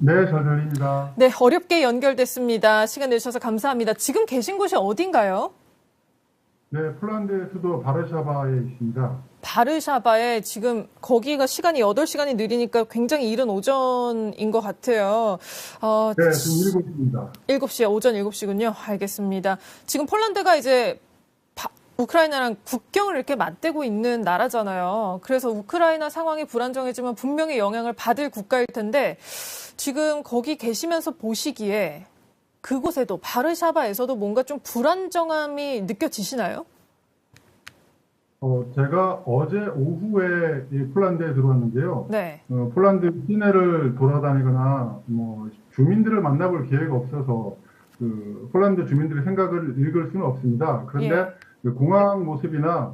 네, 잘 들립니다. 네, 어렵게 연결됐습니다. 시간 내주셔서 감사합니다. 지금 계신 곳이 어딘가요? 네, 폴란드 수도 바르샤바에 있습니다. 바르샤바에 지금 거기가 시간이 8시간이 느리니까 굉장히 이른 오전인 것 같아요. 네, 지금 7시입니다. 7시에 오전 7시군요. 알겠습니다. 지금 폴란드가 이제 우크라이나랑 국경을 이렇게 맞대고 있는 나라잖아요. 그래서 우크라이나 상황이 불안정해지면 분명히 영향을 받을 국가일 텐데 지금 거기 계시면서 보시기에 그곳에도 바르샤바에서도 뭔가 좀 불안정함이 느껴지시나요? 제가 어제 오후에 이 폴란드에 들어왔는데요. 네. 폴란드 시내를 돌아다니거나 주민들을 만나볼 기회가 없어서 폴란드 주민들의 생각을 읽을 수는 없습니다. 그런데 예. 그 공항 모습이나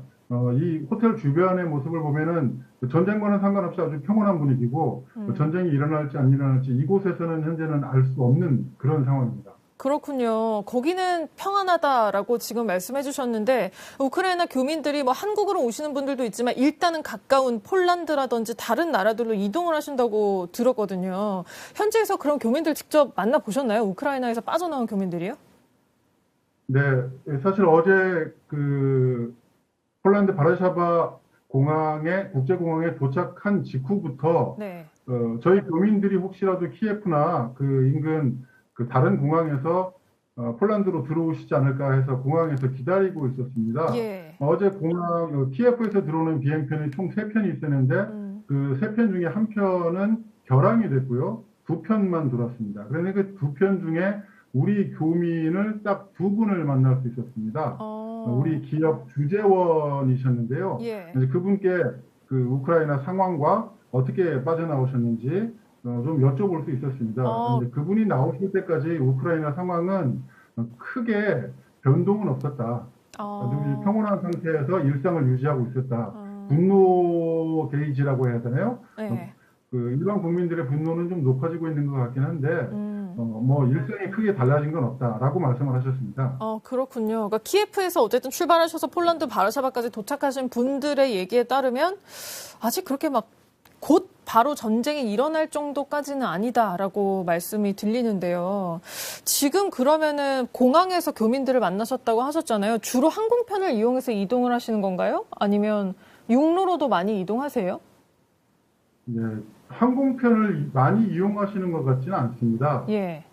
이 호텔 주변의 모습을 보면은 전쟁과는 상관없이 아주 평온한 분위기고 전쟁이 일어날지 안 일어날지 이곳에서는 현재는 알 수 없는 그런 상황입니다. 그렇군요. 거기는 평안하다라고 지금 말씀해 주셨는데 우크라이나 교민들이 뭐 한국으로 오시는 분들도 있지만 일단은 가까운 폴란드라든지 다른 나라들로 이동을 하신다고 들었거든요. 현지에서 그런 교민들 직접 만나보셨나요? 우크라이나에서 빠져나온 교민들이요? 네, 사실 어제 폴란드 바르샤바 국제공항에 도착한 직후부터 네. 저희 교민들이 혹시라도 키예프나 그 인근 그 다른 공항에서 폴란드로 들어오시지 않을까 해서 공항에서 기다리고 있었습니다. 예. 어제 키예프에서 들어오는 비행편이 총 3편이 있었는데 그 3편 중에 한 편은 결항이 됐고요. 2편만 들어왔습니다. 그런데 그 2편 중에 우리 교민을 딱 2분을 만날 수 있었습니다. 우리 기업 주재원이셨는데요. 예. 이제 그분께 그 우크라이나 상황과 어떻게 빠져나오셨는지 좀 여쭤볼 수 있었습니다. 그런데 그분이 나오실 때까지 우크라이나 상황은 크게 변동은 없었다. 늘 평온한 상태에서 일상을 유지하고 있었다. 분노 게이지라고 해야 되나요? 네. 일반 국민들의 분노는 좀 높아지고 있는 것 같긴 한데, 일상이 크게 달라진 건 없다라고 말씀을 하셨습니다. 그렇군요. 그러니까 키예프에서 어쨌든 출발하셔서 폴란드 바르샤바까지 도착하신 분들의 얘기에 따르면 아직 그렇게 막 곧 바로 전쟁이 일어날 정도까지는 아니다라고 말씀이 들리는데요. 지금 그러면은 공항에서 교민들을 만나셨다고 하셨잖아요. 주로 항공편을 이용해서 이동을 하시는 건가요? 아니면 육로로도 많이 이동하세요? 네, 항공편을 많이 이용하시는 것 같지는 않습니다. 예.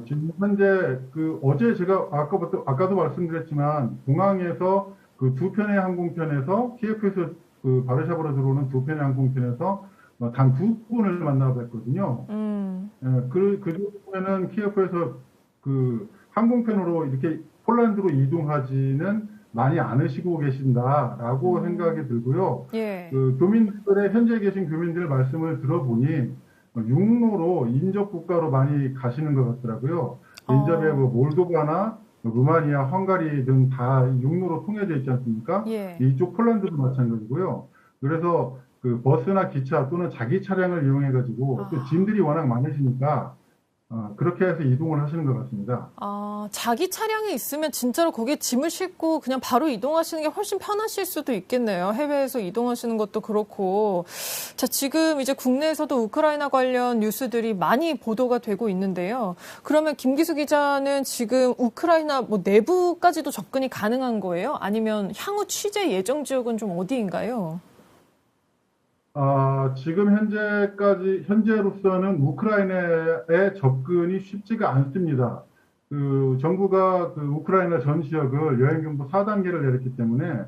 지금 현재 어제 제가 아까도 말씀드렸지만 공항에서 그 2편의 항공편에서 키예프에서 바르샤바로 들어오는 2편의 항공편에서 단 2분을 만나뵀거든요. 그 경우에는 키예프에서 항공편으로 이렇게 폴란드로 이동하지는 많이 않으시고 계신다라고 생각이 들고요. 예. 현재 계신 교민들 말씀을 들어보니 육로로 인접 국가로 많이 가시는 것 같더라고요. 인접에 몰도바나 루마니아, 헝가리 등 다 육로로 통해져 있지 않습니까? 예. 이쪽 폴란드도 마찬가지고요. 그래서 버스나 기차 또는 자기 차량을 이용해가지고 또 짐들이 워낙 많으시니까 그렇게 해서 이동을 하시는 것 같습니다. 자기 차량이 있으면 진짜로 거기에 짐을 싣고 그냥 바로 이동하시는 게 훨씬 편하실 수도 있겠네요. 해외에서 이동하시는 것도 그렇고. 자, 지금 이제 국내에서도 우크라이나 관련 뉴스들이 많이 보도가 되고 있는데요. 그러면 김기수 기자는 지금 우크라이나 내부까지도 접근이 가능한 거예요? 아니면 향후 취재 예정 지역은 좀 어디인가요? 지금 현재로서는 우크라이나에 접근이 쉽지가 않습니다. 정부가 우크라이나 전 지역을 여행경보 4단계를 내렸기 때문에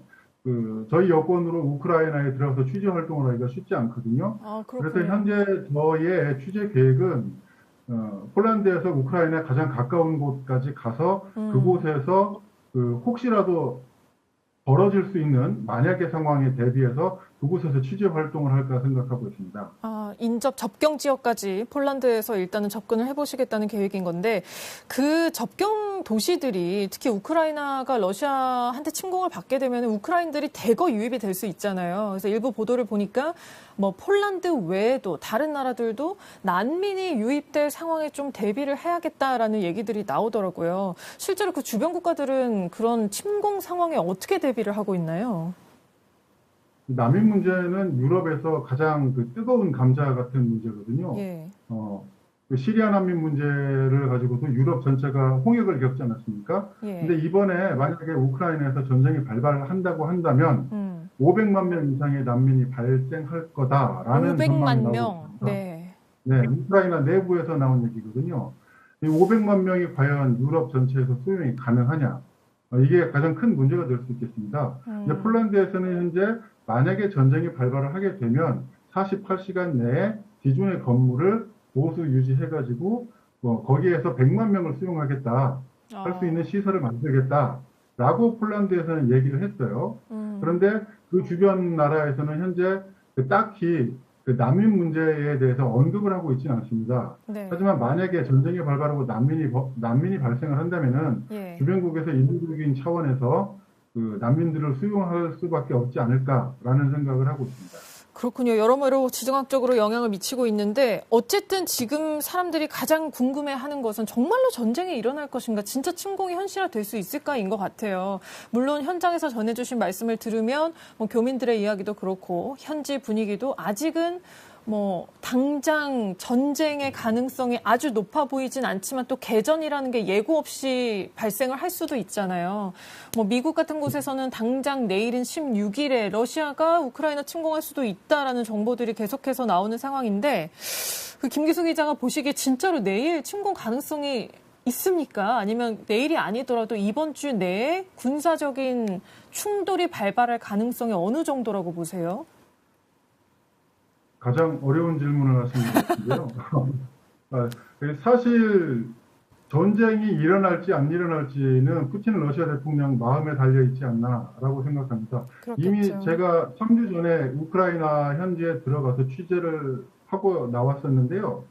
저희 여권으로 우크라이나에 들어가서 취재 활동을 하기가 쉽지 않거든요. 그래서 현재 저희의 취재 계획은 폴란드에서 우크라이나에 가장 가까운 곳까지 가서 그곳에서 혹시라도 벌어질 수 있는 만약의 상황에 대비해서 그곳에서 취재 활동을 할까 생각하고 있습니다. 인접 접경 지역까지 폴란드에서 일단은 접근을 해보시겠다는 계획인 건데 그 접경 도시들이 특히 우크라이나가 러시아한테 침공을 받게 되면 우크라인들이 대거 유입이 될 수 있잖아요. 그래서 일부 보도를 보니까 폴란드 외에도 다른 나라들도 난민이 유입될 상황에 좀 대비를 해야겠다라는 얘기들이 나오더라고요. 실제로 그 주변 국가들은 그런 침공 상황에 어떻게 대비를 하고 있나요? 난민 문제는 유럽에서 가장 뜨거운 감자 같은 문제거든요. 예. 그 시리아 난민 문제를 가지고도 유럽 전체가 홍역을 겪지 않았습니까? 예. 근데 이번에 만약에 우크라이나에서 전쟁이 발발한다고 한다면 음. 500만 명 이상의 난민이 발생할 거다라는 전망이 500만 나오고 명. 있습니다. 네. 네, 우크라이나 내부에서 나온 얘기거든요. 이 500만 명이 과연 유럽 전체에서 수용이 가능하냐? 이게 가장 큰 문제가 될 수 있겠습니다. 근데 폴란드에서는 현재 만약에 전쟁이 발발을 하게 되면 48시간 내에 기존의 건물을 보수 유지해가지고 거기에서 100만 명을 수용하겠다, 할 수 있는 시설을 만들겠다라고 폴란드에서는 얘기를 했어요. 그런데 그 주변 나라에서는 현재 딱히 그 난민 문제에 대해서 언급을 하고 있지는 않습니다. 네. 하지만 만약에 전쟁이 발발하고 난민이 발생을 한다면은 예. 주변국에서 인道적인 차원에서 그 난민들을 수용할 수밖에 없지 않을까라는 생각을 하고 있습니다. 그렇군요. 여러모로 지정학적으로 영향을 미치고 있는데 어쨌든 지금 사람들이 가장 궁금해하는 것은 정말로 전쟁이 일어날 것인가, 진짜 침공이 현실화될 수 있을까인 것 같아요. 물론 현장에서 전해주신 말씀을 들으면 뭐 교민들의 이야기도 그렇고 현지 분위기도 아직은 뭐 당장 전쟁의 가능성이 아주 높아 보이진 않지만 또 개전이라는 게 예고 없이 발생을 할 수도 있잖아요. 뭐 미국 같은 곳에서는 당장 내일인 16일에 러시아가 우크라이나 침공할 수도 있다라는 정보들이 계속해서 나오는 상황인데 그 김기수 기자가 보시기에 진짜로 내일 침공 가능성이 있습니까? 아니면 내일이 아니더라도 이번 주 내에 군사적인 충돌이 발발할 가능성이 어느 정도라고 보세요? 가장 어려운 질문을 하신 것 같은데요. 사실 전쟁이 일어날지 안 일어날지는 푸틴 러시아 대통령 마음에 달려 있지 않나라고 생각합니다. 이미 그렇겠죠. 제가 3주 전에 우크라이나 현지에 들어가서 취재를 하고 나왔었는데요.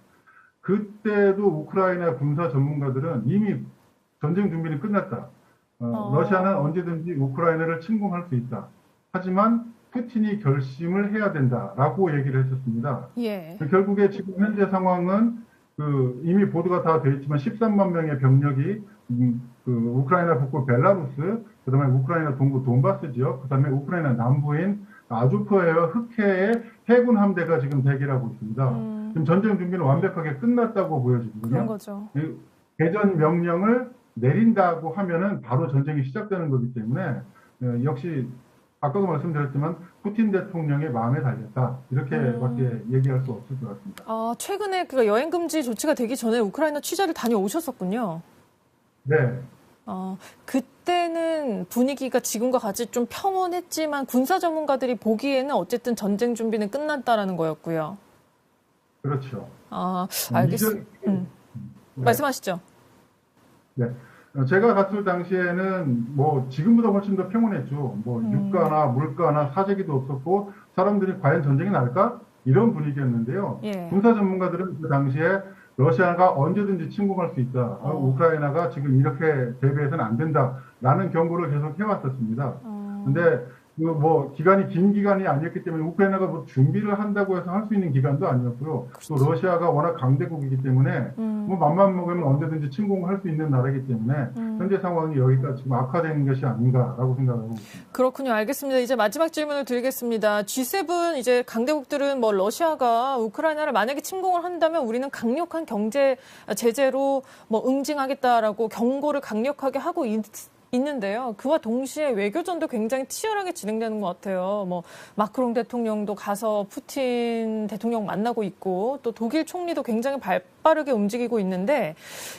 그때도 우크라이나 군사 전문가들은 이미 전쟁 준비는 끝났다. 러시아는 언제든지 우크라이나를 침공할 수 있다. 하지만 푸틴이 결심을 해야 된다라고 얘기를 했었습니다. 예. 결국에 지금 현재 상황은 이미 보도가 다 되어 있지만 13만 명의 병력이 우크라이나 북부 벨라루스, 그다음에 우크라이나 동부 돈바스 지역, 그다음에 우크라이나 남부인 아주프에어 흑해의 해군 함대가 지금 대기하고 있습니다. 지금 전쟁 준비는 완벽하게 끝났다고 보여지거든요. 그런 거죠. 개전 명령을 내린다고 하면은 바로 전쟁이 시작되는 거기 때문에 역시 아까도 말씀드렸지만 푸틴 대통령의 마음에 달렸다. 이렇게밖에 얘기할 수 없을 것 같습니다. 최근에 그 여행 금지 조치가 되기 전에 우크라이나 취재를 다녀오셨었군요. 네. 그때는 분위기가 지금과 같이 좀 평온했지만 군사 전문가들이 보기에는 어쨌든 전쟁 준비는 끝났다라는 거였고요. 그렇죠. 알겠습니다. 네. 말씀하시죠. 네. 제가 갔을 당시에는 뭐 지금보다 훨씬 더 평온했죠. 뭐 유가나 물가나 사재기도 없었고 사람들이 과연 전쟁이 날까? 이런 분위기였는데요. 예. 군사 전문가들은 그 당시에 러시아가 언제든지 침공할 수 있다. 우크라이나가 지금 이렇게 대비해서는 안 된다라는 경고를 계속 해왔었습니다. 근데 뭐 기간이 긴 기간이 아니었기 때문에 우크라이나가 뭐 준비를 한다고 해서 할 수 있는 기간도 아니었고요. 또 러시아가 워낙 강대국이기 때문에 뭐 맘만 먹으면 언제든지 침공할 수 있는 나라이기 때문에 현재 상황이 여기까지 지금 악화되는 것이 아닌가라고 생각하고 있습니다. 그렇군요. 알겠습니다. 이제 마지막 질문을 드리겠습니다. G7 이제 강대국들은 뭐 러시아가 우크라이나를 만약에 침공을 한다면 우리는 강력한 경제 제재로 뭐 응징하겠다라고 경고를 강력하게 하고 있는데요. 그와 동시에 외교전도 굉장히 치열하게 진행되는 것 같아요. 뭐 마크롱 대통령도 가서 푸틴 대통령 만나고 있고 또 독일 총리도 굉장히 발빠르게 움직이고 있는데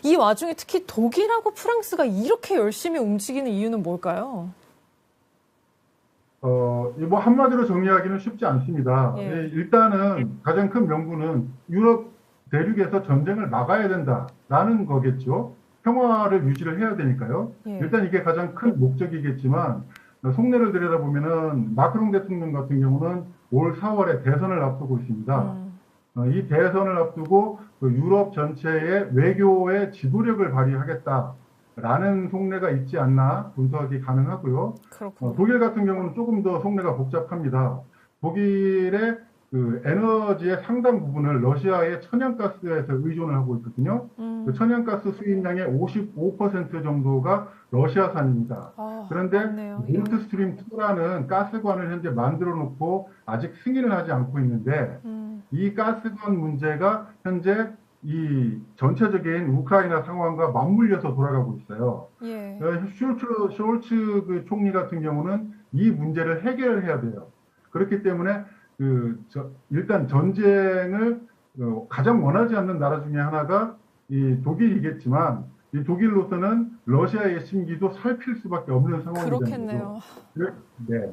이 와중에 특히 독일하고 프랑스가 이렇게 열심히 움직이는 이유는 뭘까요? 뭐 한마디로 정리하기는 쉽지 않습니다. 예. 일단은 가장 큰 명분은 유럽 대륙에서 전쟁을 막아야 된다라는 거겠죠. 평화를 유지를 해야 되니까요. 예. 일단 이게 가장 큰 목적이겠지만 속내를 들여다보면은 마크롱 대통령 같은 경우는 올 4월에 대선을 앞두고 있습니다. 이 대선을 앞두고 유럽 전체의 외교의 지도력을 발휘하겠다라는 속내가 있지 않나 분석이 가능하고요. 그렇군요. 독일 같은 경우는 조금 더 속내가 복잡합니다. 독일의 에너지의 상당 부분을 러시아의 천연가스에서 의존을 하고 있거든요. 그 천연가스 수입량의 55% 정도가 러시아산입니다. 그런데 맞네요. 노르트 스트림 2라는 가스관을 현재 만들어 놓고 아직 승인을 하지 않고 있는데 이 가스관 문제가 현재 이 전체적인 우크라이나 상황과 맞물려서 돌아가고 있어요. 예. 숄츠 그 총리 같은 경우는 이 문제를 해결해야 돼요. 그렇기 때문에 일단 전쟁을 가장 원하지 않는 나라 중에 하나가 이 독일이겠지만 이 독일로서는 러시아의 심기도 살필 수밖에 없는 상황이 되는 그렇겠네요. 거죠. 네.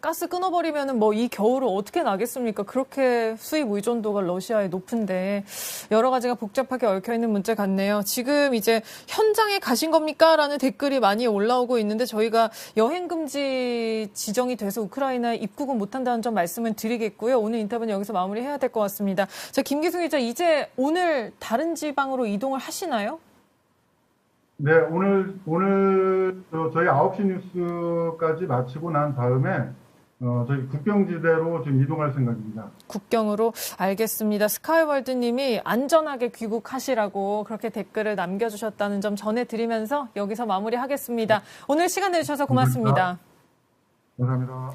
가스 끊어버리면은 뭐 이 겨울을 어떻게 나겠습니까? 그렇게 수입 의존도가 러시아에 높은데 여러 가지가 복잡하게 얽혀있는 문제 같네요. 지금 이제 현장에 가신 겁니까? 라는 댓글이 많이 올라오고 있는데 저희가 여행금지 지정이 돼서 우크라이나에 입국은 못한다는 점 말씀을 드리겠고요. 오늘 인터뷰는 여기서 마무리해야 될 것 같습니다. 자, 김기숙 기자, 이제 오늘 다른 지방으로 이동을 하시나요? 네, 오늘 저희 9시 뉴스까지 마치고 난 다음에 저희 국경지대로 지금 이동할 생각입니다. 국경으로 알겠습니다. 스카이월드님이 안전하게 귀국하시라고 그렇게 댓글을 남겨주셨다는 점 전해드리면서 여기서 마무리하겠습니다. 오늘 시간 내주셔서 고맙습니다. 감사합니다.